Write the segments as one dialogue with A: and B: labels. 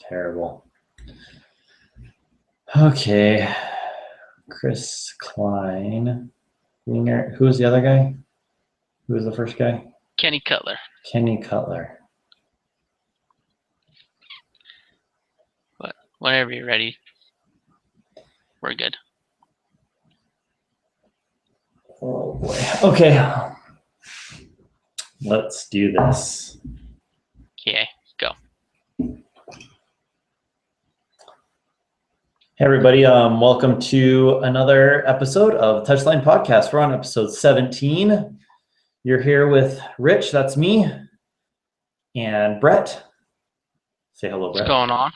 A: Terrible. Okay. Chris Klein. Winger. Who was the other guy? Who was the first guy?
B: Kenny Cutler.
A: Kenny Cutler.
B: But whenever you're ready, we're good.
A: Oh boy. Okay. Let's do this.
B: Okay, go.
A: Hey everybody, welcome to another episode of Touchline Podcast. We're on episode 17. You're here with Rich, that's me, and Brett. Say hello, Brett.
B: What's going on?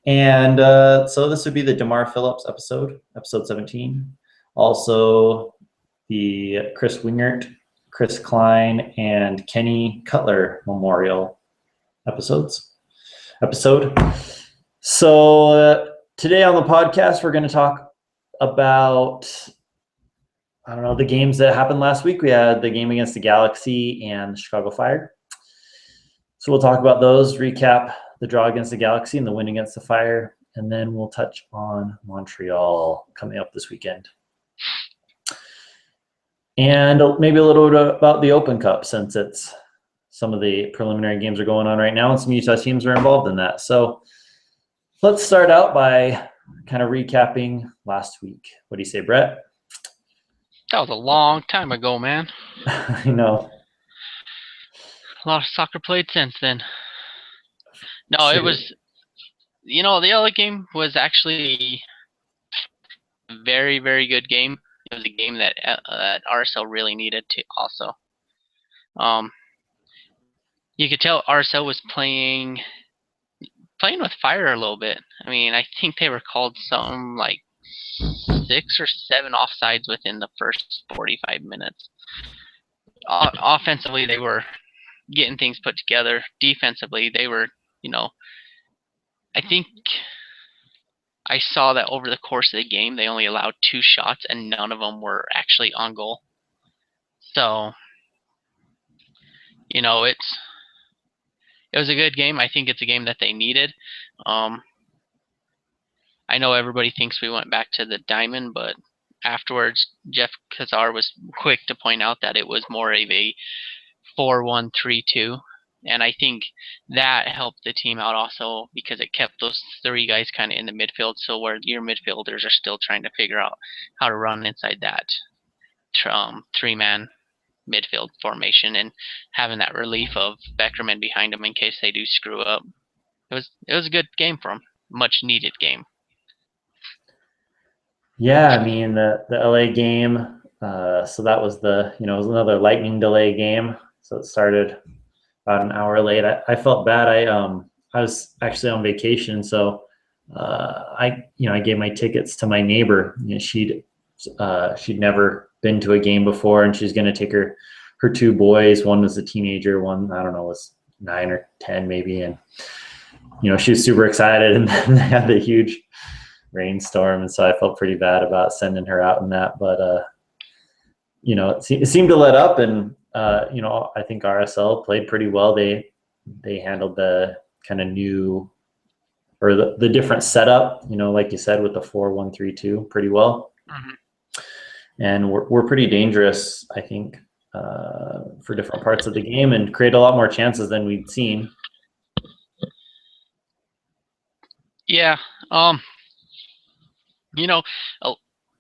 A: And so this would be the DeMar Phillips episode 17. Also the Chris Wingert, Chris Klein, and Kenny Cutler memorial episode. So today on the podcast, we're going to talk about, the games that happened last week. We had the game against the Galaxy and the Chicago Fire. So we'll talk about those, recap the draw against the Galaxy and the win against the Fire, and then we'll touch on Montreal coming up this weekend. And maybe a little bit about the Open Cup, since it's some of the preliminary games are going on right now and some Utah teams are involved in that. So let's start out by kind of recapping last week. What do you say, Brett?
B: That was a long time ago, man.
A: I know.
B: A lot of soccer played since then. No, it was, the other game was actually a very, very good game. It was a game that RSL really needed to also. You could tell RSL was playing with fire a little bit. I mean, I think they were called something like 6 or 7 offsides within the first 45 minutes. Offensively, they were getting things put together. Defensively, they were, I think I saw that over the course of the game, they only allowed 2 shots and none of them were actually on goal. So, it was a good game. I think it's a game that they needed. I know everybody thinks we went back to the diamond, but afterwards, Jeff Kazar was quick to point out that it was more of a 4-1-3-2. And I think that helped the team out also because it kept those 3 guys kind of in the midfield. So where your midfielders are still trying to figure out how to run inside that 3-man midfield formation and having that relief of Beckerman behind them in case they do screw up. It was a good game for them. Much needed game.
A: Yeah, I mean the LA game. So that was it was another lightning delay game. So it started about an hour late. I felt bad. I was actually on vacation, so I gave my tickets to my neighbor. She'd never been to a game before, and she's going to take her 2 boys. One was a teenager, one I don't know was 9 or 10 maybe, and she was super excited. And then they had the huge rainstorm, and so I felt pretty bad about sending her out in that. But it seemed to let up, and I think RSL played pretty well. They handled the kind of new or the different setup, like you said, with the 4-1-3-2 pretty well.
B: Mm-hmm.
A: And we're pretty dangerous, I think, for different parts of the game and create a lot more chances than we'd seen.
B: Yeah. A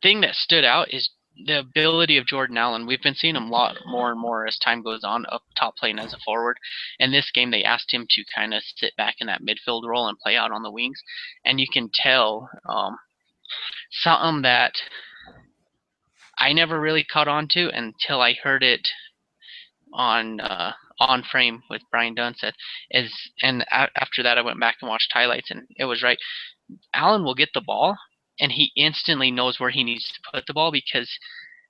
B: thing that stood out is the ability of Jordan Allen. We've been seeing him a lot more and more as time goes on up top playing as a forward. In this game, they asked him to kind of sit back in that midfield role and play out on the wings. And you can tell something that I never really caught on to until I heard it on frame with Brian Dunseth. After that, I went back and watched highlights, and it was right. Allen will get the ball, and he instantly knows where he needs to put the ball because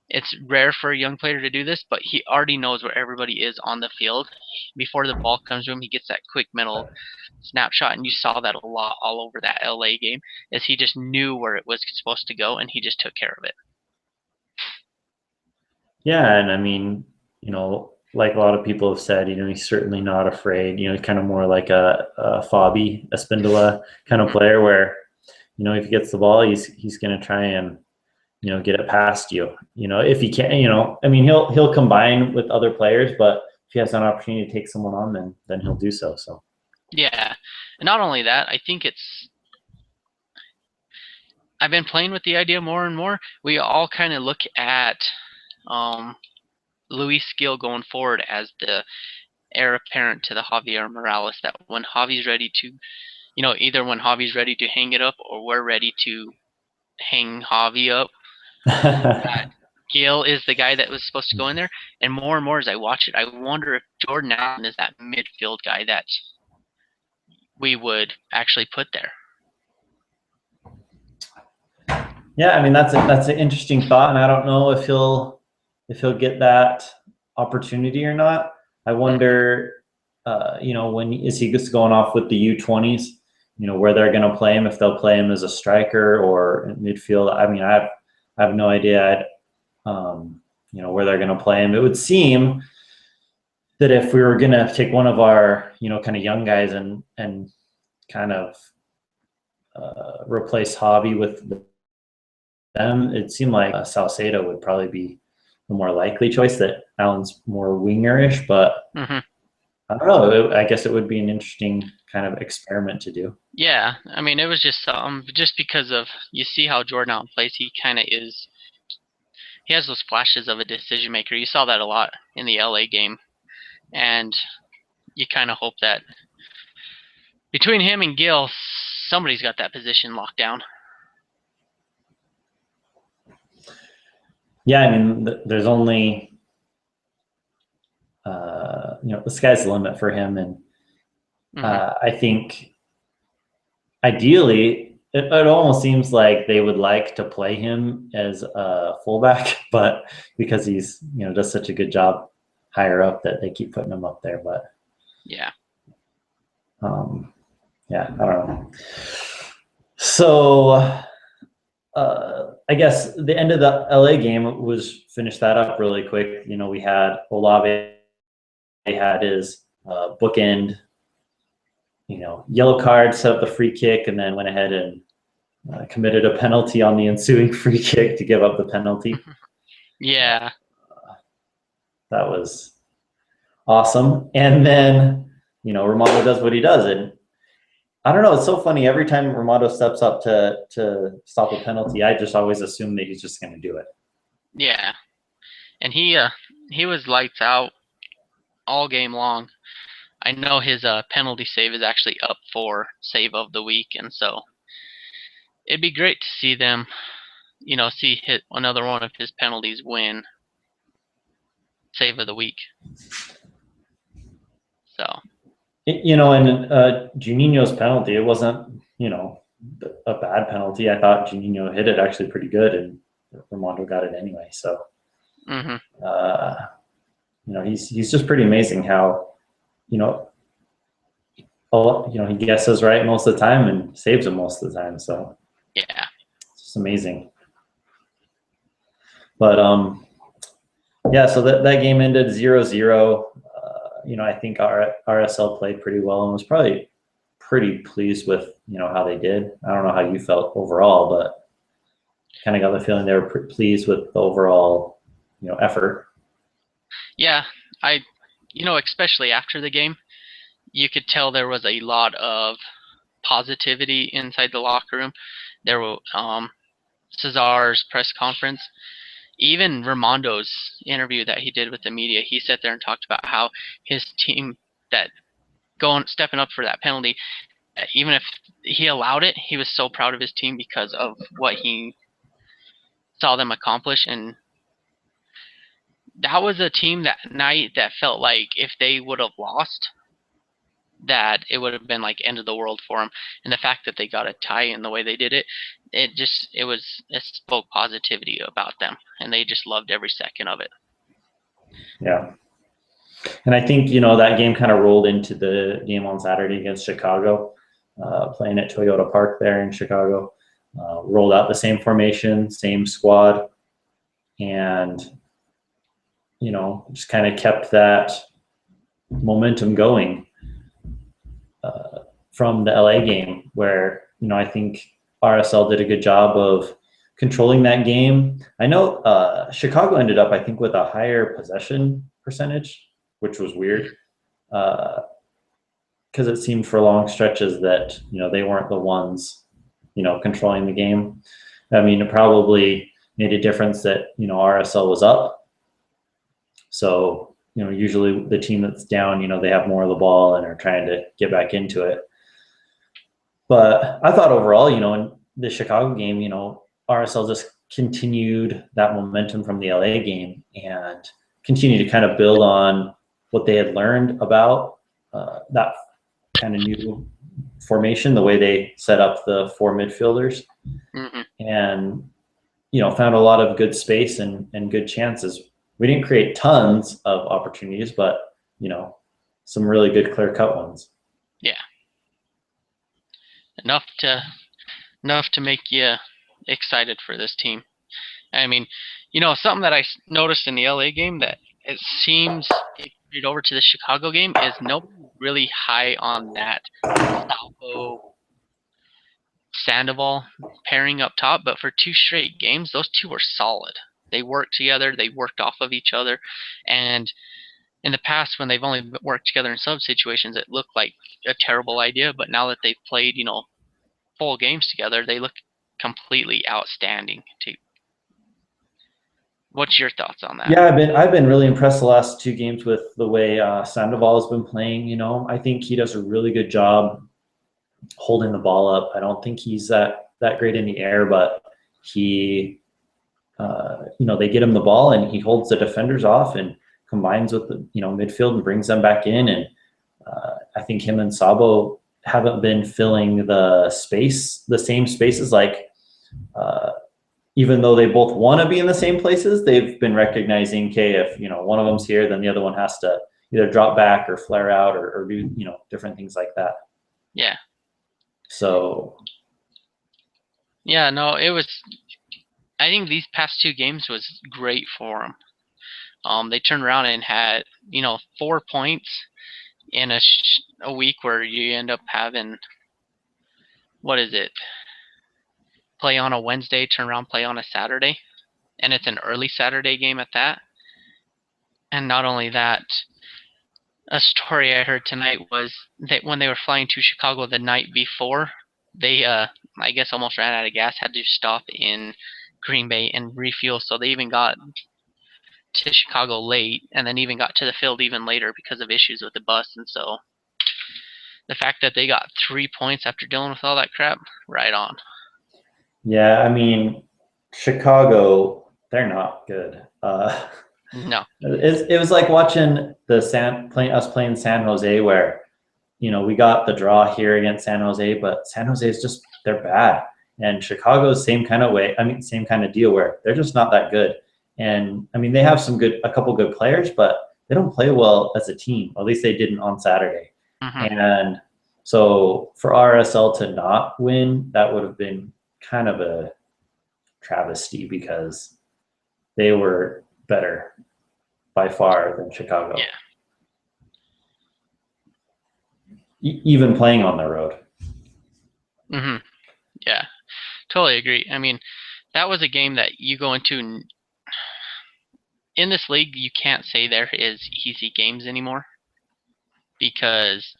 B: it's rare for a young player to do this, but he already knows where everybody is on the field. Before the ball comes to him, he gets that quick mental snapshot, and you saw that a lot all over that LA game, is he just knew where it was supposed to go, and he just took care of it.
A: Yeah, and I mean, like a lot of people have said, he's certainly not afraid. Kind of more like a Fabi Espindola kind of player where, if he gets the ball, he's going to try and, get it past you. If he can, I mean, he'll combine with other players, but if he has an opportunity to take someone on, then he'll do so. So.
B: Yeah, and not only that, I think I've been playing with the idea more and more. We all kind of look at Luis Gil going forward as the heir apparent to the Javier Morales. That when Javi's ready to, either when Javi's ready to hang it up or we're ready to hang Javi up, that Gil is the guy that was supposed to go in there. And more as I watch it, I wonder if Jordan Allen is that midfield guy that we would actually put there.
A: Yeah, I mean that's an interesting thought, and I don't know if he'll get that opportunity or not. I wonder, when is he just going off with the U20s? Where they're going to play him, if they'll play him as a striker or in midfield. I mean, I have no idea. Where they're going to play him. It would seem that if we were going to take one of our, kind of young guys and kind of replace Javi with them, it seemed like Salcedo would probably be the more likely choice. That Allen's more wingerish, but I don't know. I guess it would be an interesting kind of experiment to do.
B: Yeah, I mean, it was just because of, you see how Jordan Allen plays. He kind of is. He has those flashes of a decision maker. You saw that a lot in the LA game, and you kind of hope that between him and Gil, somebody's got that position locked down.
A: Yeah, I mean, there's only, the sky's the limit for him. And I think ideally, it almost seems like they would like to play him as a fullback, but because he's, does such a good job higher up that they keep putting him up there. But
B: yeah.
A: I don't know. So, I guess the end of the LA game was finish that up really quick. We had Olave had his bookend, yellow card, set up the free kick, and then went ahead and committed a penalty on the ensuing free kick to give up the penalty.
B: Yeah.
A: That was awesome. And then, Rimando does what he does. And I don't know. It's so funny. Every time Rimando steps up to stop a penalty, I just always assume that he's just going to do it.
B: Yeah, and he was lights out all game long. I know his penalty save is actually up for save of the week, and so it'd be great to see them, see hit another one of his penalties win save of the week. So.
A: And Juninho's penalty, it wasn't, a bad penalty. I thought Juninho hit it actually pretty good, and Rimando got it anyway. So, he's just pretty amazing how, he guesses right most of the time and saves them most of the time. So,
B: yeah,
A: it's just amazing. But so that game ended 0-0. I think our RSL played pretty well and was probably pretty pleased with, how they did. I don't know how you felt overall, but kind of got the feeling they were pleased with the overall, effort.
B: Yeah, especially after the game, you could tell there was a lot of positivity inside the locker room. There were Cesar's press conference. Even Rimando's interview that he did with the media, he sat there and talked about how his team stepping up for that penalty, even if he allowed it, he was so proud of his team because of what he saw them accomplish. And that was a team that night that felt like if they would have lost, that it would have been like end of the world for them. And the fact that they got a tie in the way they did it, it spoke positivity about them, and they just loved every second of it.
A: Yeah. And I think, that game kind of rolled into the game on Saturday against Chicago, playing at Toyota Park there in Chicago. Rolled out the same formation, same squad. And, just kind of kept that momentum going from the LA game, where I think RSL did a good job of controlling that game. I know Chicago ended up, I think, with a higher possession percentage, which was weird because it seemed for long stretches that they weren't the ones controlling the game. I mean, it probably made a difference that RSL was up, so usually the team that's down, they have more of the ball and are trying to get back into it. But I thought overall, in the Chicago game, RSL just continued that momentum from the LA game and continued to kind of build on what they had learned about that kind of new formation, the way they set up the four midfielders, and found a lot of good space and good chances. We didn't create tons of opportunities, but some really good clear-cut ones.
B: Yeah, enough to make you excited for this team. I mean, something that I noticed in the LA game that it seems it carried over to the Chicago game is nobody really high on that Sandoval pairing up top, but for 2 straight games, those two were solid. They worked together, they worked off of each other, and in the past when they've only worked together in sub situations, it looked like a terrible idea, but now that they've played, full games together, they look completely outstanding too. What's your thoughts on that?
A: Yeah, I've been really impressed the last 2 games with the way Sandoval has been playing. I think he does a really good job holding the ball up. I don't think he's that great in the air, but he, they get him the ball and he holds the defenders off and combines with the midfield and brings them back in. And I think him and Sabo haven't been filling the same spaces. Like even though they both want to be in the same places, they've been recognizing, okay, if one of them's here, then the other one has to either drop back or flare out or do different things like that.
B: Yeah.
A: So.
B: Yeah, no, it was. I think these past 2 games was great for them. They turned around and had 4 points in a week where you end up having, what is it? Play on a Wednesday, turn around, play on a Saturday, and it's an early Saturday game at that. And not only that, a story I heard tonight was that when they were flying to Chicago the night before, they I guess almost ran out of gas, had to stop in Green Bay and refuel, so they even got to Chicago late and then even got to the field even later because of issues with the bus. And so the fact that they got 3 points after dealing with all that crap, right on.
A: Yeah, I mean, Chicago, they're not good.
B: No.
A: It was like watching us playing San Jose, where we got the draw here against San Jose, but San Jose is just, they're bad. And Chicago's same kind of way. I mean, same kind of deal where they're just not that good. And I mean, they have a couple good players, but they don't play well as a team. At least they didn't on Saturday. And so for RSL to not win, that would have been kind of a travesty because they were better by far than Chicago.
B: Yeah.
A: Even playing on the road.
B: Yeah, totally agree. I mean, that was a game that you go into in this league. You can't say there is easy games anymore because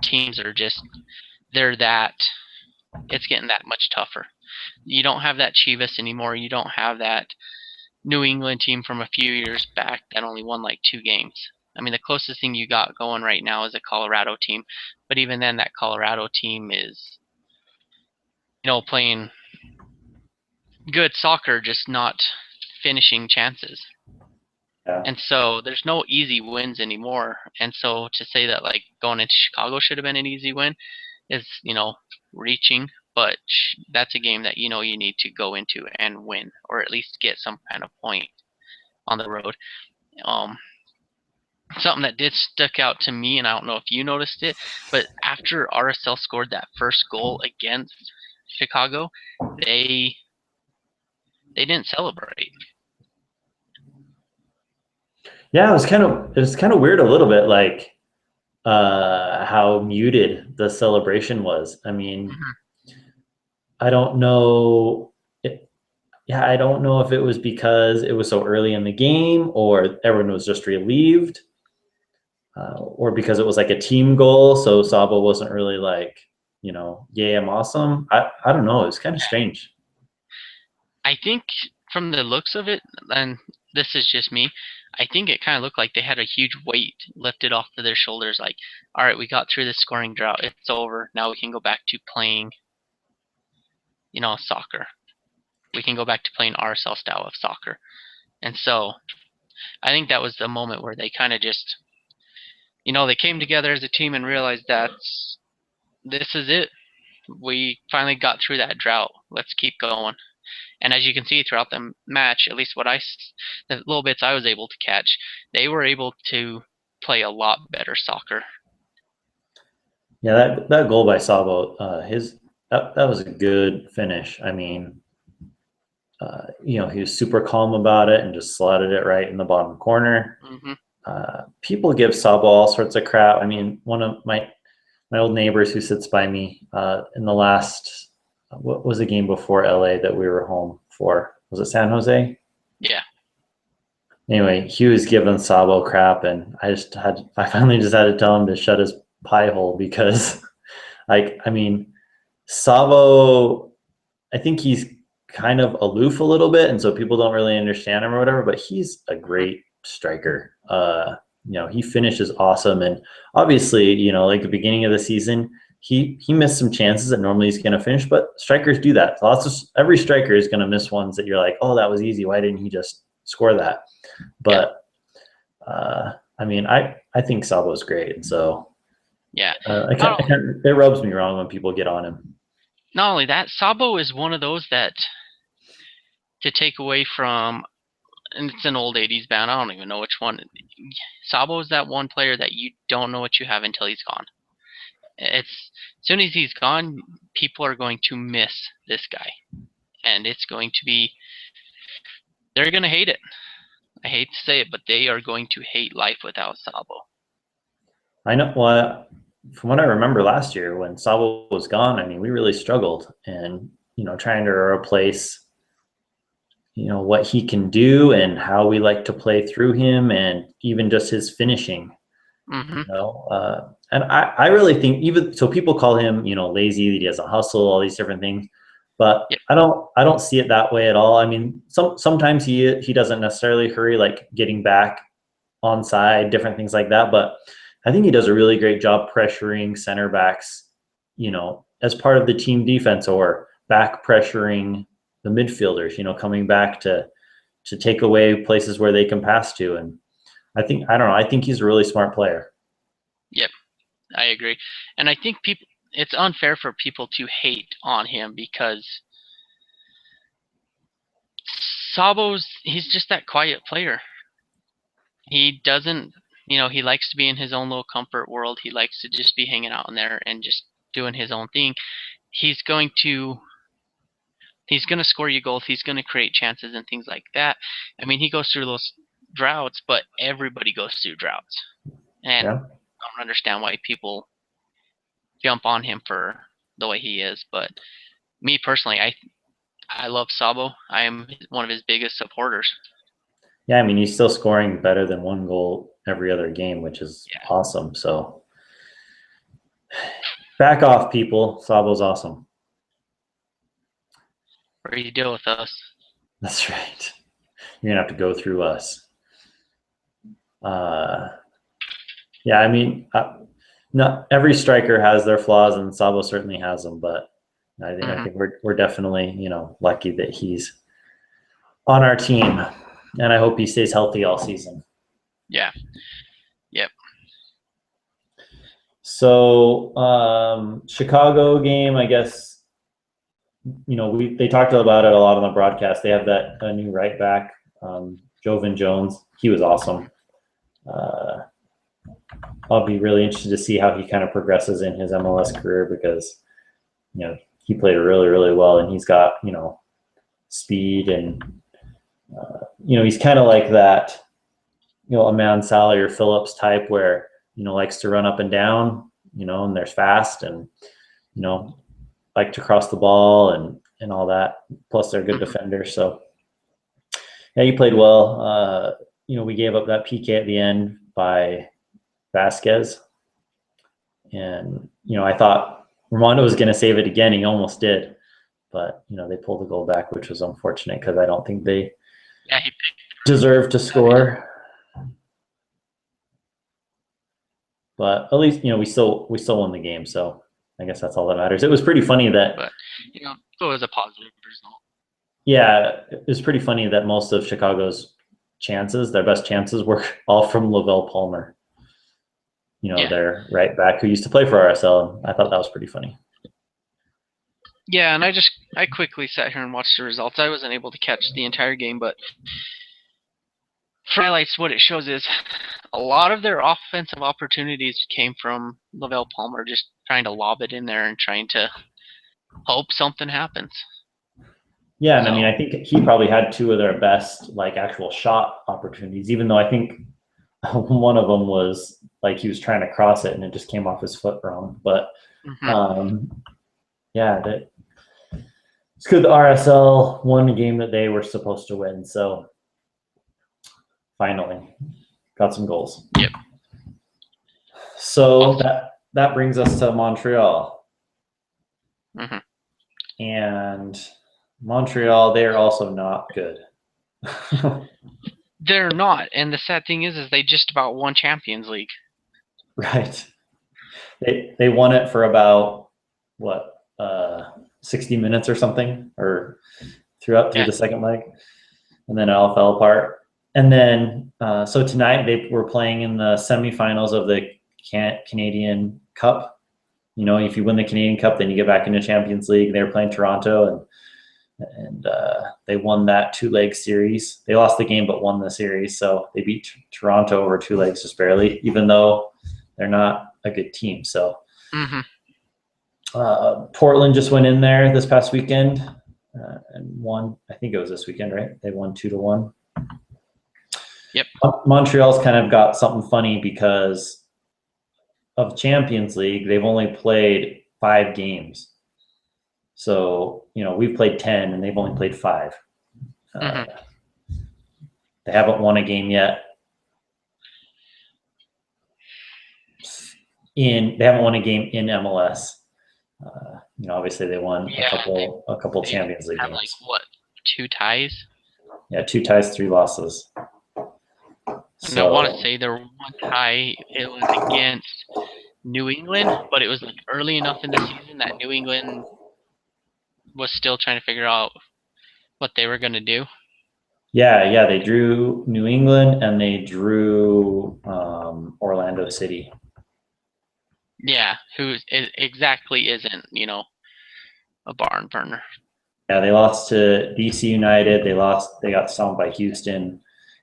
B: teams are just, it's getting that much tougher. You don't have that Chivas anymore. You don't have that New England team from a few years back that only won like 2 games. I mean, the closest thing you got going right now is a Colorado team, but even then, that Colorado team is, playing good soccer, just not finishing chances.
A: Yeah.
B: And so there's no easy wins anymore. And so to say that like going into Chicago should have been an easy win is, reaching, but that's a game that you need to go into and win, or at least get some kind of point on the road. Something that did stick out to me, and I don't know if you noticed it, but after RSL scored that first goal against Chicago, they didn't celebrate.
A: Yeah, it was kind of weird a little bit, like how muted the celebration was. I mean,
B: Mhm.
A: I don't know. Yeah, I don't know if it was because it was so early in the game, or everyone was just relieved, or because it was like a team goal, so Sabo wasn't really like, yay, I'm awesome. I don't know. It was kind of strange.
B: I think from the looks of it, and this is just me, I think it kind of looked like they had a huge weight lifted off of their shoulders. Like, all right, we got through this scoring drought. It's over. Now we can go back to playing, soccer. We can go back to playing RSL style of soccer. And so I think that was the moment where they kind of just, they came together as a team and realized that this is it. We finally got through that drought. Let's keep going. And as you can see throughout the match, at least the little bits I was able to catch, they were able to play a lot better soccer.
A: Yeah, that goal by Sabo, that was a good finish. I mean, he was super calm about it and just slotted it right in the bottom corner.
B: Hmm.
A: People give Sabo all sorts of crap. I mean, one of my old neighbors who sits by me, in the last, what was the game before LA that we were home for? Was it San Jose?
B: Yeah.
A: Anyway, he was giving Sabo crap, and I finally just had to tell him to shut his pie hole because, like, I mean, Sabo, I think he's kind of aloof a little bit, and so people don't really understand him or whatever. But he's a
B: Hmm.
A: great striker. He finishes awesome, and obviously, like the beginning of the season, he missed some chances that normally he's going to finish. But strikers do that. Every striker is going to miss ones that you're like, oh, that was easy. Why didn't he just score that?
B: Yeah.
A: But I mean, I think Sabo's great, and so
B: Yeah.
A: I can't, it rubs me wrong when people get on him.
B: Not only that, Sabo is one of those that, to take away from, and it's an old 80s band, I don't even know which one. Sabo is that one player that you don't know what you have until he's gone. It's as soon as he's gone, people are going to miss this guy. And it's going to be, they're going to hate it. I hate to say it, but they are going to hate life without Sabo.
A: I know. Well, from what I remember last year when Sabo was gone, I mean, we really struggled, and trying to replace what he can do and how we like to play through him, and even just his finishing.
B: Hmm.
A: And I really think, even so, people call him lazy, that he doesn't hustle, all these different things, but
B: Yep.
A: I don't see it that way at all. I mean, sometimes he doesn't necessarily hurry, like getting back onside, different things like that. But I think he does a really great job pressuring center backs, as part of the team defense, or back pressuring the midfielders, coming back to take away places where they can pass to. And I don't know, I think he's a really smart player.
B: Yep. I agree. And I think it's unfair for people to hate on him because he's just that quiet player. He doesn't, he likes to be in his own little comfort world. He likes to just be hanging out in there and just doing his own thing. He's going to he's going to score you goals. He's going to create chances and things like that. I mean, he goes through those droughts, but everybody goes through droughts. And
A: Yeah.
B: I don't understand why people jump on him for the way he is. But me personally, I love Sabo. I am one of his biggest supporters.
A: Yeah, I mean, he's still scoring better than one goal every other game, which is
B: Yeah.
A: awesome. So back off, people. Sabo's awesome.
B: What do you deal with us?
A: That's right. You're gonna have to go through us. Yeah, I mean, not every striker has their flaws, and Sabo certainly has them. But I
B: Hmm.
A: think we're definitely lucky that he's on our team, and I hope he stays healthy all season.
B: Yeah. Yep.
A: So Chicago game, I guess they talked about it a lot on the broadcast. They have that new right back, Jovan Jones. He was awesome. Uh, I'll be really interested to see how he kind of progresses in his MLS career, because he played really, really well, and he's got speed, and he's kind of like that. a man Sally or Phillips type where, likes to run up and down, and they're fast and, like to cross the ball and all that. Plus they're good defenders. So yeah, he played well. We gave up that PK at the end by Vasquez. And, I thought Armando was going to save it again. He almost did. But, they pulled the goal back, which was unfortunate because I don't think they deserved to score. But at least, we still won the game. So I guess that's all that matters. It was pretty funny that.
B: But, it was a positive result.
A: Yeah, it was pretty funny that most of Chicago's chances, their best chances, were all from Lavelle Palmer. Their right back who used to play for RSL. I thought that was pretty funny.
B: Yeah, and I quickly sat here and watched the results. I wasn't able to catch the entire game, but for highlights, what it shows is a lot of their offensive opportunities came from Lavelle Palmer just trying to lob it in there and trying to hope something happens.
A: Yeah, and I think he probably had two of their best actual shot opportunities, even though I think one of them was he was trying to cross it and it just came off his foot wrong. But yeah, it's good the RSL won a game that they were supposed to win. So finally got some goals.
B: Yep.
A: So that brings us to Montreal. And Montreal, they're also not good.
B: They're not, and the sad thing is they just about won Champions League.
A: Right. They won it for about 60 minutes or something, or through the second leg, and then it all fell apart. And then so tonight they were playing in the semifinals of the Canadian Cup. If you win the Canadian Cup, then you get back into Champions League. They were playing Toronto, and they won that 2-leg series. They lost the game but won the series, so they beat Toronto over 2 legs just barely, even though they're not a good team. So Portland just went in there this past weekend and won. I think it was this weekend, right? They won 2-1.
B: Yep.
A: Montreal's kind of got something funny because of Champions League. They've only played 5 games. So, we've played 10 and they've only played 5. They haven't won a game yet. They haven't won a game in MLS. Obviously they won a couple Champions League games.
B: 2 ties?
A: Yeah, 2 ties, 3 losses.
B: And I want to say their one tie, it was against New England, but it was early enough in the season that New England was still trying to figure out what they were going to do.
A: Yeah, they drew New England and they drew Orlando City.
B: Yeah, who exactly isn't, a barn burner.
A: Yeah, they lost to DC United. They got stomped by Houston,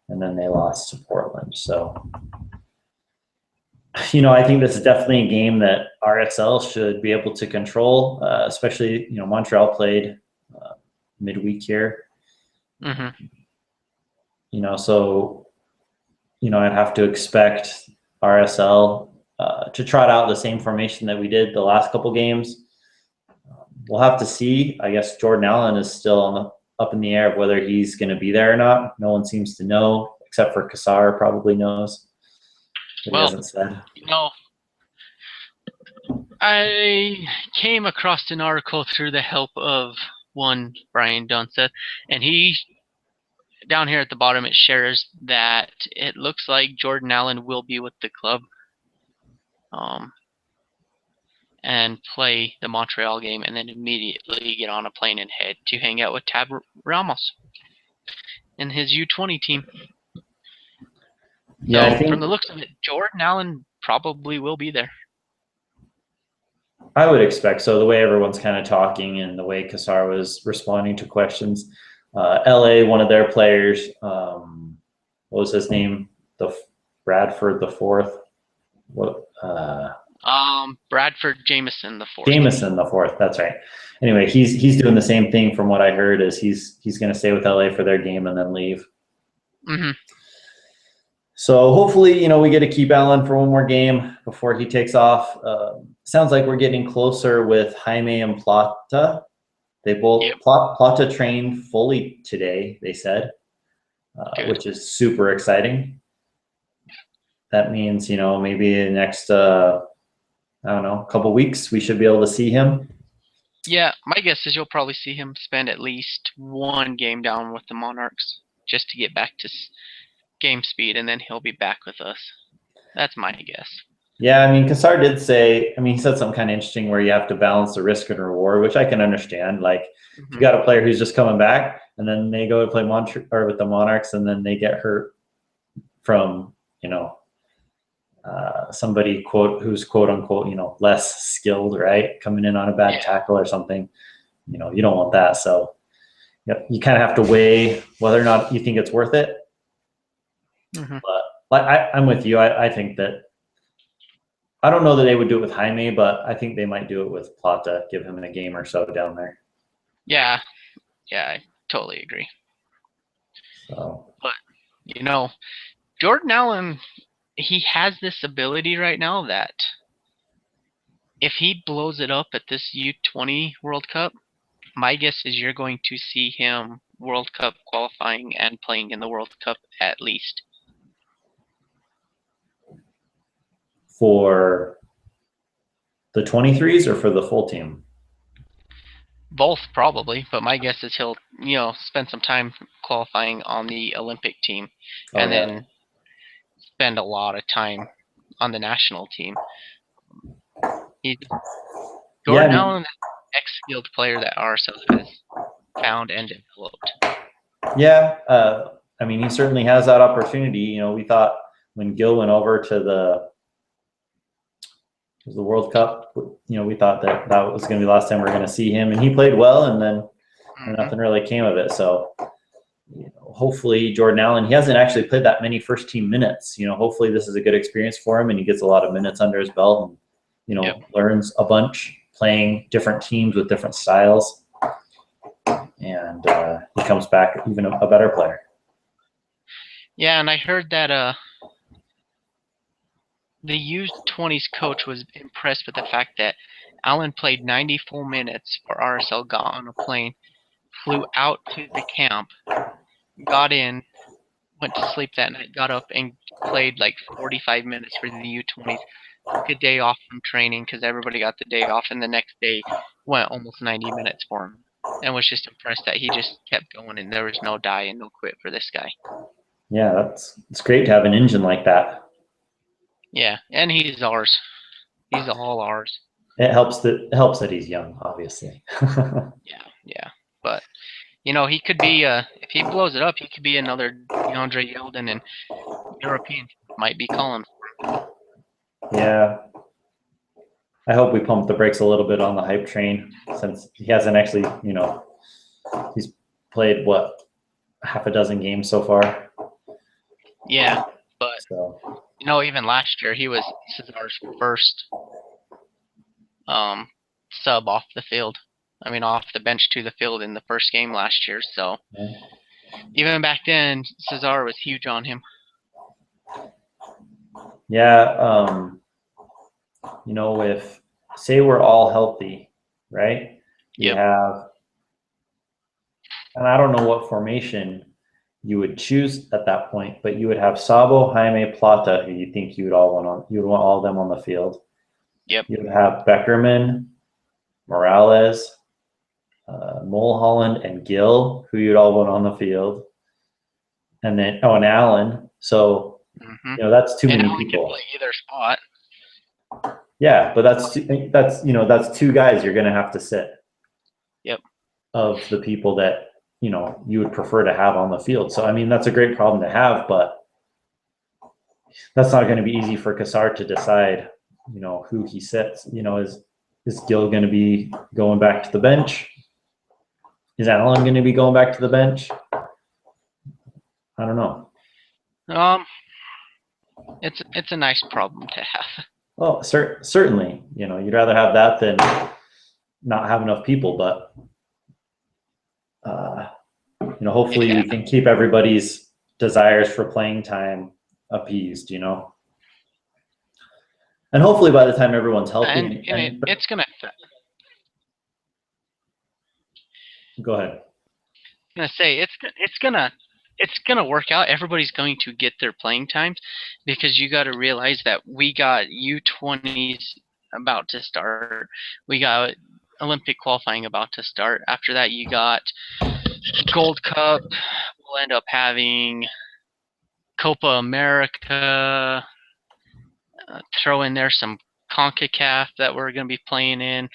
A: and then they lost to Portland. So, I think this is definitely a game that RSL should be able to control, especially, Montreal played midweek here. So, I'd have to expect RSL to trot out the same formation that we did the last couple games. We'll have to see. I guess Jordan Allen is still up in the air of whether he's going to be there or not. No one seems to know, except for Cassar probably knows. But he hasn't said.
B: I came across an article through the help of one Brian Dunseth, and he, down here at the bottom, it shares that it looks like Jordan Allen will be with the club and play the Montreal game, and then immediately get on a plane and head to hang out with Tab Ramos and his U20 team.
A: Yeah,
B: so
A: I think,
B: from the looks of it, Jordan Allen probably will be there.
A: I would expect so. The way everyone's kind of talking and the way Cassar was responding to questions, LA, one of their players, what was his name? Bradford the fourth. What?
B: Bradford Jameson the fourth.
A: Jameson the fourth. That's right. Anyway, he's doing the same thing from what I heard. Is he's going to stay with LA for their game and then leave. So hopefully, we get to keep Allen for one more game before he takes off. Sounds like we're getting closer with Jaime and Plata. They both
B: Yep.
A: Plata trained fully today, they said, which is super exciting. That means, maybe in the next, I don't know, couple weeks, we should be able to see him.
B: Yeah, my guess is you'll probably see him spend at least one game down with the Monarchs just to get back to game speed, and then he'll be back with us. That's my guess.
A: Yeah, I mean, Cassar did say, he said something kind of interesting where you have to balance the risk and reward, which I can understand. Like, if you got a player who's just coming back and then they go to play with the Monarchs and then they get hurt from, somebody who's quote unquote, less skilled, right? Coming in on a bad tackle or something, you don't want that. So you kind of have to weigh whether or not you think it's worth it. But I'm with you. I think that, I don't know that they would do it with Jaime, but I think they might do it with Plata, give him a game or so down there.
B: Yeah, I totally agree.
A: So.
B: But, Jordan Allen, he has this ability right now that if he blows it up at this U20 World Cup, my guess is you're going to see him World Cup qualifying and playing in the World Cup at least.
A: For the 23s or for the full team?
B: Both, probably, but my guess is he'll, spend some time qualifying on the Olympic team and then spend a lot of time on the national team. Jordan Allen is an ex-skilled player that RSL has found and developed.
A: Yeah, he certainly has that opportunity. We thought when Gil went over to the World Cup, we thought that was going to be the last time we were going to see him, and he played well, and then nothing really came of it. So, hopefully Jordan Allen, he hasn't actually played that many first team minutes. Hopefully this is a good experience for him, and he gets a lot of minutes under his belt, and learns a bunch playing different teams with different styles, and he comes back even a better player.
B: Yeah, and I heard that the U20's coach was impressed with the fact that Allen played 90 full minutes for RSL, got on a plane, flew out to the camp, got in, went to sleep that night, got up and played like 45 minutes for the U20s, took a day off from training because everybody got the day off, and the next day went almost 90 minutes for him, and was just impressed that he just kept going and there was no die and no quit for this guy.
A: Yeah, it's great to have an engine like that.
B: Yeah, and he's ours. He's all ours.
A: It helps that he's young, obviously.
B: Yeah. But, he could be, if he blows it up, he could be another DeAndre Yeldon, and Europeans might be calling for him.
A: Yeah. I hope we pump the brakes a little bit on the hype train, since he hasn't actually, he's played, half a dozen games so far.
B: Yeah, but, even last year, he was Cesar's first sub off the field. Off the bench to the field in the first game last year. So even back then, Cesar was huge on him.
A: Yeah. If say we're all healthy, right? You have, and I don't know what formation you would choose at that point, but you would have Sabo, Jaime, Plata, who you think you would want all of them on the field.
B: Yep.
A: You would have Beckerman, Morales, Mulholland, and Gill, who you'd all want on the field, and then and Allen. So that's too many people.
B: Can play either spot.
A: Yeah, but that's two guys you're going to have to sit.
B: Yep.
A: Of the people that you would prefer to have on the field. So that's a great problem to have, but that's not going to be easy for Cassar to decide. Who he sits. Is Gil going to be going back to the bench? Is Allen going to be going back to the bench? I don't know.
B: It's a nice problem to have.
A: Well, certainly, you'd rather have that than not have enough people, but hopefully we can keep everybody's desires for playing time appeased, you know. And hopefully by the time everyone's healthy,
B: it's gonna.
A: Go ahead.
B: I'm gonna say it's gonna work out. Everybody's going to get their playing times because you got to realize that we got U20s about to start. We got Olympic qualifying about to start. After that, you got Gold Cup. We'll end up having Copa America. Throw in there some CONCACAF that we're going to be playing in.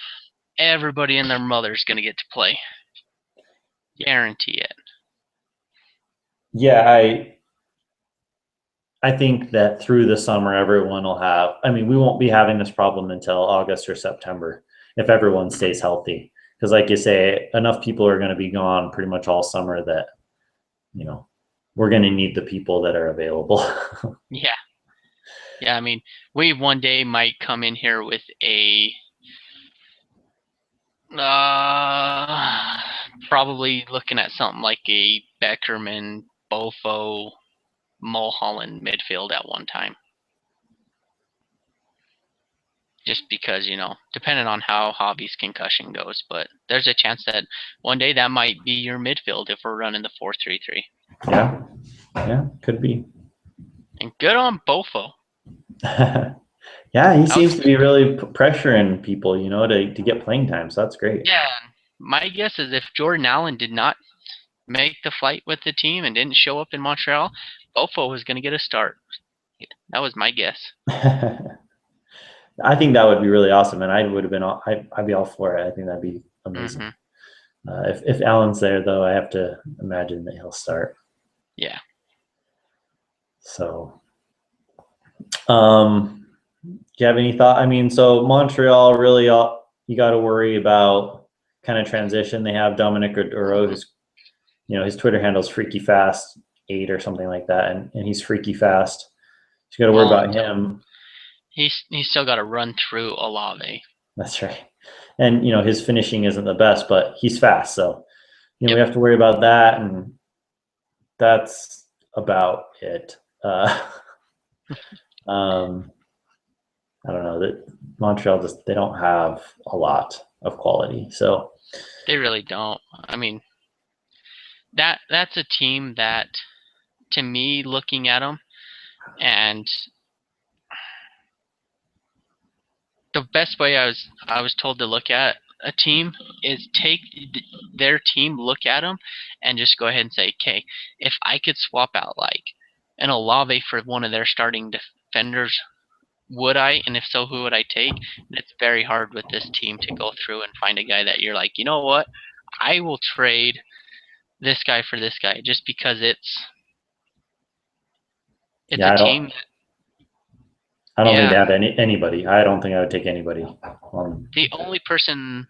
B: Everybody and their mother's going to get to play. Guarantee it.
A: Yeah, I think that through the summer, everyone will have. I mean, we won't be having this problem until August or September if everyone stays healthy. Because, like you say, enough people are going to be gone pretty much all summer that, you know, we're going to need the people that are available.
B: Yeah. Yeah, I mean, we one day might come in here with a probably looking at something like a Beckerman, Bofo, Mulholland midfield at one time. Just because, you know, depending on how Hobby's concussion goes, but there's a chance that one day that might be your midfield if we're running the 4-3-3.
A: Yeah, could be.
B: And good on Bofo.
A: Yeah, he seems to be really pressuring people, you know, to get playing time. So that's great.
B: Yeah, my guess is if Jordan Allen did not make the flight with the team and didn't show up in Montreal, Bofo was going to get a start. That was my guess.
A: I think that would be really awesome, and I would have been. I'd be all for it. I think that'd be amazing. Mm-hmm. If Allen's there, though, I have to imagine that he'll start.
B: Yeah.
A: So, do you have any thought? I mean, so Montreal really, you got to worry about kind of transition. They have Dominic Oduro, who's, you know, his Twitter handle is Freaky Fast 8 or something like that, and he's freaky fast. So you got to worry about him.
B: He's still got to run through Olave.
A: That's right. And, you know, his finishing isn't the best, but he's fast. So, you know, we have to worry about that. And that's about it. I don't know, that Montreal they don't have a lot of quality. So
B: they really don't. I mean, that's a team that, to me, looking at them, and the best way I was told to look at a team is take their team, look at them, and just go ahead and say, okay, if I could swap out like an Olave for one of their starting defenders, would I? And if so, who would I take? And it's very hard with this team to go through and find a guy that you're like, you know what, I will trade this guy for this guy, just because it's a team.
A: I don't think they have anybody. I don't think I would take anybody.
B: The only person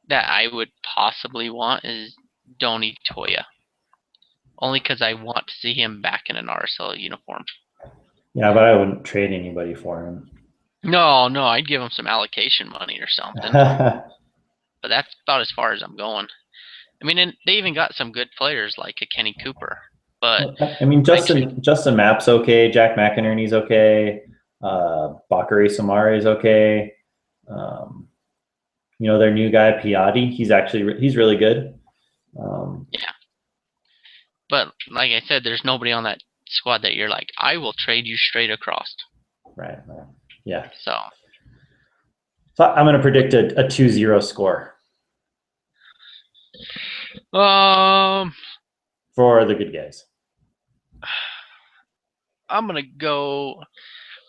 B: that I would possibly want is Donny Toya. Only because I want to see him back in an RSL uniform.
A: Yeah, but I wouldn't trade anybody for him.
B: No, I'd give him some allocation money or something. But that's about as far as I'm going. I mean, and they even got some good players like a Kenny Cooper. But
A: I mean, Justin Mapp's okay. Jack McInerney's okay. Bakary Samari is okay. You know, their new guy Piatti, he's really good.
B: Yeah. But like I said, there's nobody on that squad that you're like, I will trade you straight across.
A: Right. Yeah.
B: So
A: I'm going to predict a 2-0 score. For the good guys.
B: I'm gonna go.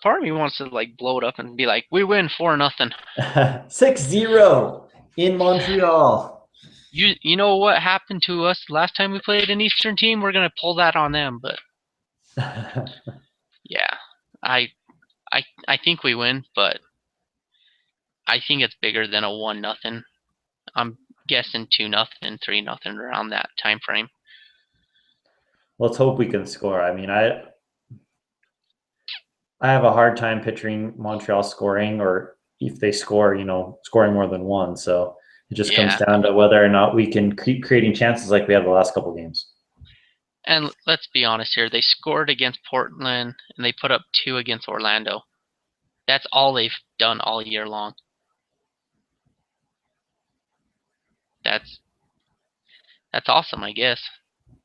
B: Part of me wants to like blow it up and be like, we win 4-0.
A: 6-0 in Montreal.
B: You know what happened to us last time we played an Eastern team? We're gonna pull that on them, but yeah, I think we win, but I think it's bigger than a 1-0. I'm guessing 2-0, 3-0 around that time frame.
A: Let's hope we can score. I mean, I have a hard time picturing Montreal scoring, or if they score, you know, scoring more than one. So it just comes down to whether or not we can keep creating chances like we have the last couple games.
B: And let's be honest here. They scored against Portland and they put up 2 against Orlando. That's all they've done all year long. That's awesome, I guess.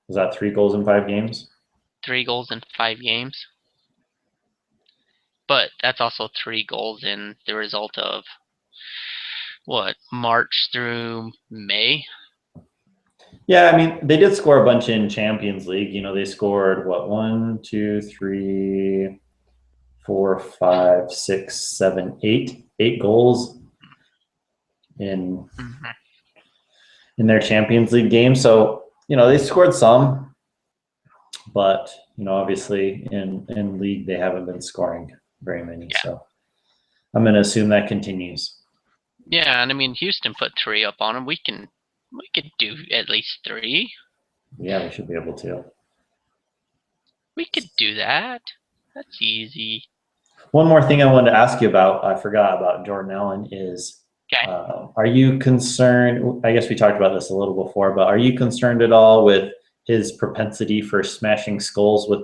A: Was that 3 goals in 5 games?
B: 3 goals in 5 games. But that's also 3 goals in the result of what, March through May?
A: Yeah, I mean, they did score a bunch in Champions League. You know, they scored what, 1, 2, 3, 4, 5, 6, 7, 8 goals in
B: Mm-hmm.
A: in their Champions League game. So, you know, they scored some, but you know, obviously in league they haven't been scoring very many.
B: Yeah.
A: So I'm going to assume that continues.
B: Yeah, and I mean Houston put 3 up on them. We could do at least 3.
A: Yeah, we should be able to.
B: We could do that. That's easy.
A: One more thing I wanted to ask you about, I forgot about Jordan Allen, is
B: Okay.
A: are you concerned? I guess we talked about this a little before, but are you concerned at all with his propensity for smashing skulls with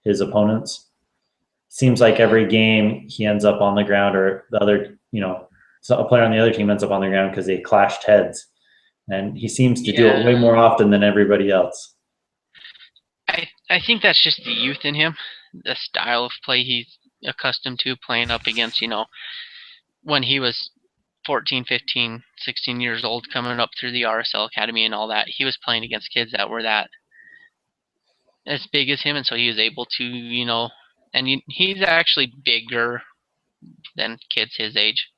A: his opponents? Seems like every game he ends up on the ground, or the other, you know, so a player on the other team ends up on the ground because they clashed heads, and he seems to do it way more often than everybody else.
B: I think that's just the youth in him, the style of play he's accustomed to playing up against, when he was 14, 15, 16 years old, coming up through the RSL Academy and all that, he was playing against kids that were that as big as him, and so he was able to, and he's actually bigger than kids his age,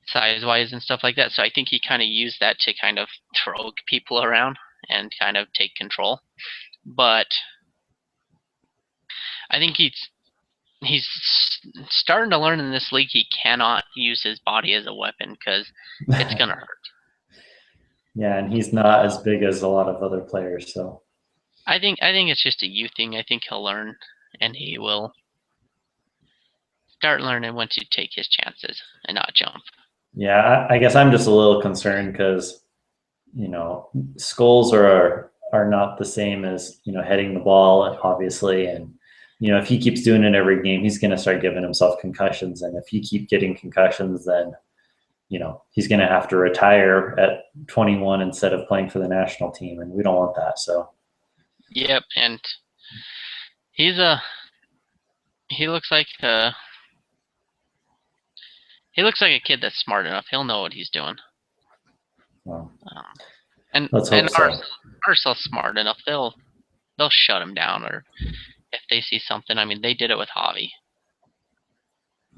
B: size-wise and stuff like that. So I think he kind of used that to kind of throw people around and kind of take control. But I think he's starting to learn in this league he cannot use his body as a weapon because it's gonna hurt.
A: Yeah, and he's not as big as a lot of other players, so
B: I think it's just a youth thing. I think he'll learn, and he will start learning when to take his chances and not jump.
A: yeah, I guess I'm just a little concerned because, you know, skulls are not the same as, you know, heading the ball, obviously, and you know, if he keeps doing it every game, he's going to start giving himself concussions, and if he keep getting concussions, then you know he's going to have to retire at 21 instead of playing for the national team, and we don't want that. So
B: Yep, and he looks like a kid that's smart enough. He'll know what he's doing.
A: well,
B: And
A: let's hope so.
B: RSL's smart enough. They'll shut him down, or if they see something. I mean, they did it with Javi.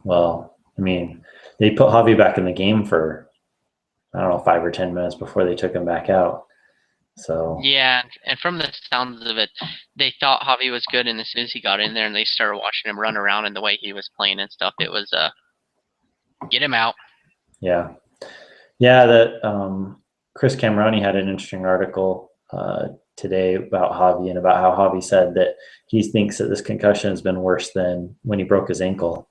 A: Well, I mean, they put Javi back in the game for, I don't know, 5 or 10 minutes before they took him back out. So
B: Yeah, and from the sounds of it, they thought Javi was good, and as soon as he got in there and they started watching him run around and the way he was playing and stuff, it was get him out.
A: yeah, that Chris Cameroni had an interesting article today about Javi, and about how Javi said that he thinks that this concussion has been worse than when he broke his ankle,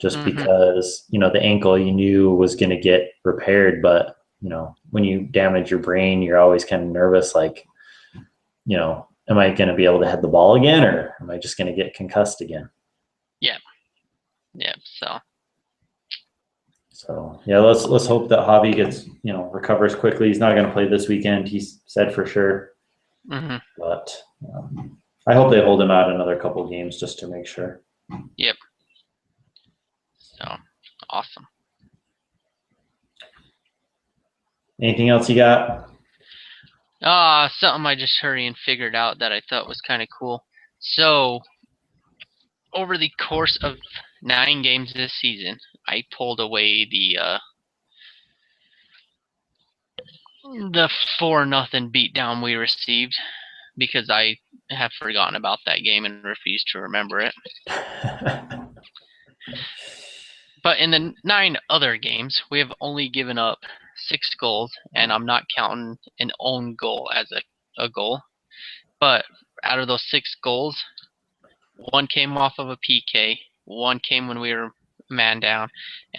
A: just because, you know, the ankle you knew was going to get repaired, but you know, when you damage your brain, you're always kind of nervous, like, you know, am I going to be able to head the ball again, or am I just going to get concussed again?
B: Yeah.
A: So yeah, let's hope that Javi gets, you know, recovers quickly. He's not going to play this weekend, he's said for sure. But I hope they hold him out another couple games just to make sure.
B: Yep. So awesome.
A: Anything else you got?
B: Something I just hurried and figured out that I thought was kind of cool. So over the course of 9 games this season, I pulled away the 4-0 beatdown we received because I have forgotten about that game and refused to remember it. But in the 9 other games, we have only given up 6 goals, and I'm not counting an own goal as a goal. But out of those 6 goals, 1 came off of a PK, 1 came when we were man down,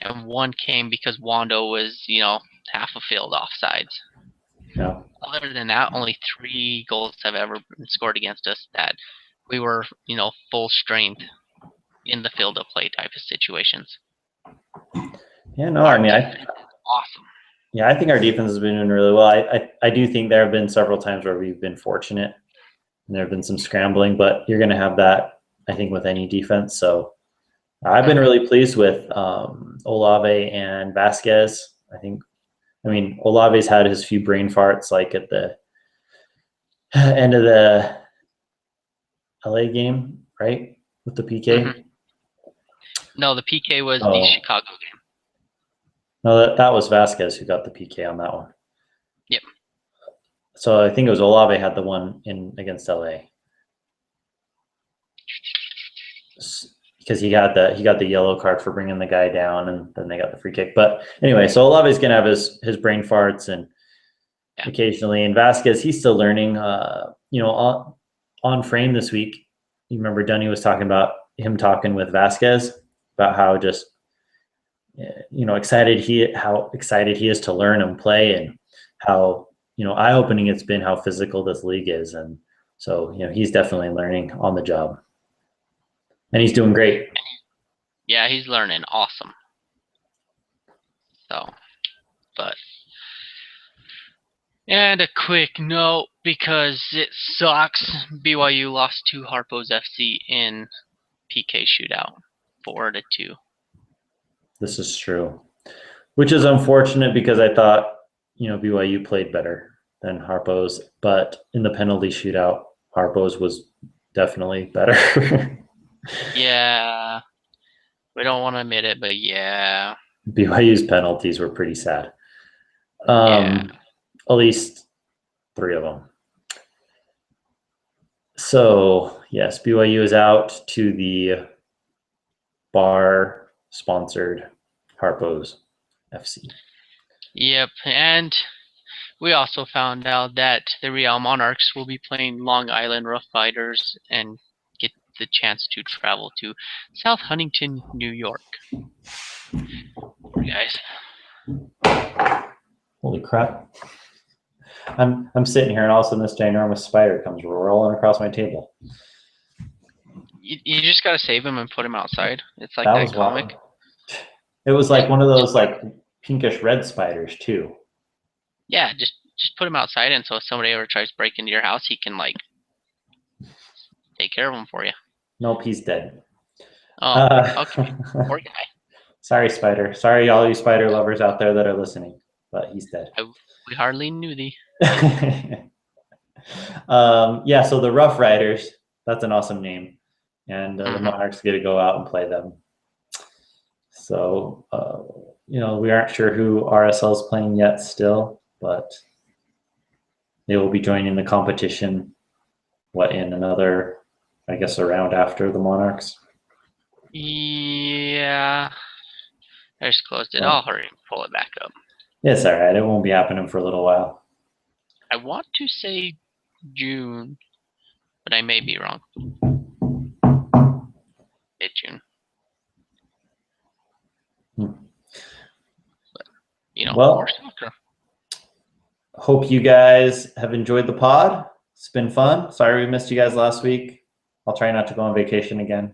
B: and 1 came because Wando was, half a field offsides.
A: Yeah.
B: other than that, only 3 goals have ever been scored against us that we were, full strength in the field of play type of situations.
A: Yeah, no, I mean,
B: Awesome.
A: Yeah, I think our defense has been doing really well. I do think there have been several times where we've been fortunate and there have been some scrambling, but you're going to have that, I think, with any defense. So I've been really pleased with Olave and Vasquez. I mean, Olave's had his few brain farts like at the end of the LA game, right? With the PK.
B: Mm-hmm. No, the PK was the Chicago game.
A: No, that was Vasquez who got the PK on that one.
B: Yep.
A: So I think it was Olave had the one against LA. Because he got the yellow card for bringing the guy down, and then they got the free kick. But anyway, so Olave's gonna have his brain farts and occasionally, and Vasquez, he's still learning. On frame this week, you remember Dunny was talking about him talking with Vasquez about how just excited he is to learn and play, and how eye-opening it's been how physical this league is, and so he's definitely learning on the job. And he's doing great.
B: Yeah, he's learning. Awesome. So, and a quick note, because it sucks, BYU lost to Harpo's FC in PK shootout, 4-2.
A: This is true, which is unfortunate because I thought, BYU played better than Harpo's, but in the penalty shootout, Harpo's was definitely better.
B: Yeah, we don't want to admit it, but yeah.
A: BYU's penalties were pretty sad. At least 3 of them. So, yes, BYU is out to the bar-sponsored Harpo's FC.
B: Yep, and we also found out that the Real Monarchs will be playing Long Island Rough Riders and get the chance to travel to South Huntington, New York. Poor guys.
A: Holy crap. I'm sitting here and all of a sudden this ginormous spider comes rolling across my table.
B: You just gotta save him and put him outside. It's like that comic.
A: Wild. It was like one of those like pinkish red spiders too.
B: Yeah, just put him outside, and so if somebody ever tries to break into your house, he can take care of him for you.
A: Nope, he's dead.
B: Oh, okay. Poor guy.
A: Sorry, spider. Sorry, all you spider lovers out there that are listening, but he's dead.
B: We hardly knew thee.
A: So the Rough Riders, that's an awesome name. And the Monarchs get to go out and play them. So, we aren't sure who RSL is playing yet still, but they will be joining the competition, in another, I guess, a round after the Monarchs?
B: Yeah. I just closed it. I'll hurry and pull it back up.
A: It's all right. It won't be happening for a little while.
B: I want to say June, but I may be wrong. Mid-June. But, more soccer.
A: Hope you guys have enjoyed the pod. It's been fun. Sorry we missed you guys last week. I'll try not to go on vacation again.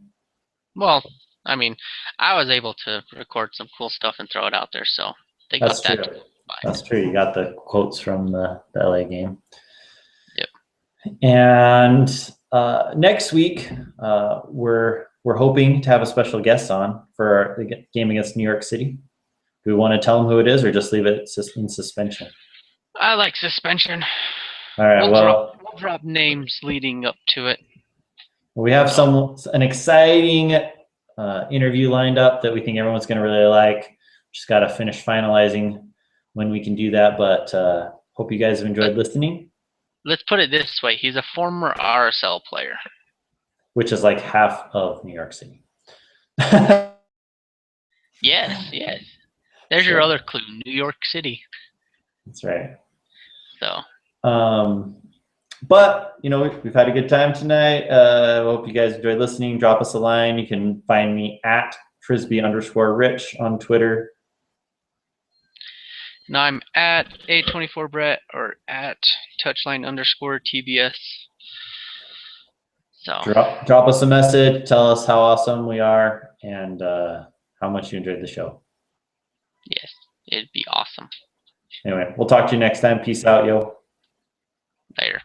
B: Well, I mean, I was able to record some cool stuff and throw it out there, so they got that.
A: True. That's true. You got the quotes from the LA game.
B: Yep.
A: And next week, we're hoping to have a special guest on for the game against New York City. Do we want to tell them who it is, or just leave it in suspension?
B: I like suspension.
A: All right.
B: We'll drop names leading up to it.
A: We have an exciting interview lined up that we think everyone's going to really like. Just got to finish finalizing when we can do that, but hope you guys have enjoyed listening.
B: Let's put it this way. He's a former RSL player.
A: Which is like half of New York City.
B: Yes. There's your other clue, New York City.
A: That's right.
B: So.
A: But, we've had a good time tonight. I hope you guys enjoyed listening. Drop us a line. You can find me at Frisbee_Rich on Twitter.
B: No, I'm at A24Brett or at touchline_TBS. So
A: Drop us a message. Tell us how awesome we are and how much you enjoyed the show.
B: yes, it'd be awesome.
A: Anyway, we'll talk to you next time. Peace out, yo.
B: Later.